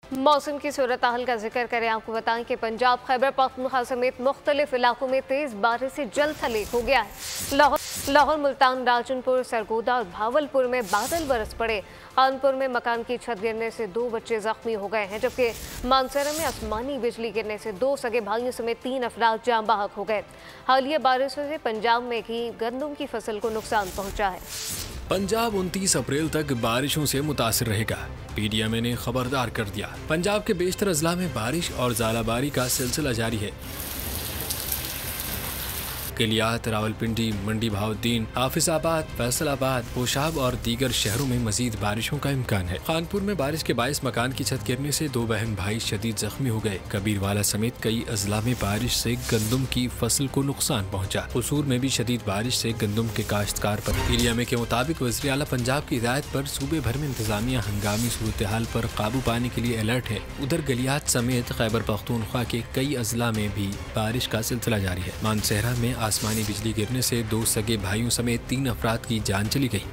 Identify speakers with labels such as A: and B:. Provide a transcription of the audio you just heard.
A: मौसम की सूरत हाल का जिक्र करें, आपको बताएं कि पंजाब खैबर पख्तूनख्वा समेत मुख्तलिफ इलाकों में तेज बारिश से जल थलीक हो गया है। लाहौर, मुल्तान, राजनपुर, सरगोदा और भावलपुर में बादल बरस पड़े। कानपुर में मकान की छत गिरने से 2 बच्चे जख्मी हो गए हैं, जबकि मानसरा में आसमानी बिजली गिरने से 2 सगे भाइयों समेत 3 अफराद जाँ बहक हो गए। हालिया बारिशों से पंजाब में भी गंदम की फसल को नुकसान पहुँचा है।
B: पंजाब 29 अप्रैल तक बारिशों से मुतासिर रहेगा। पीडीएमए ने खबरदार कर दिया। पंजाब के बेशतर अजला में बारिश और ज़ालाबारी का सिलसिला जारी है। किलियात, रावलपिंडी, मंडी भाउद्दीन, हाफिजाबाद, फैसलाबाद, पोशाब और दीगर शहरों में मजीद बारिशों का इम्कान है। कानपुर में बारिश के बायस मकान की छत गिरने से 2 बहन भाई शदीद जख्मी हो गए। कबीरवाला समेत कई अजला में बारिश से गंदम की फसल को नुकसान पहुँचा। कसूर में भी शदीद बारिश से गंदम के काश्तकार पर पीडीएमए के मुताबिक वज़ीर आला पंजाब की हिदायत पर सूबे भर में इंतजामिया हंगामी सूरत हाल पर काबू पाने के लिए अलर्ट है। उधर गलियात समेत खैबर पख्तूनख्वा के कई अजला में भी बारिश का सिलसिला जारी है। मानसहरा में आसमानी बिजली गिरने से 2 सगे भाइयों समेत 3 अफराद की जान चली गई।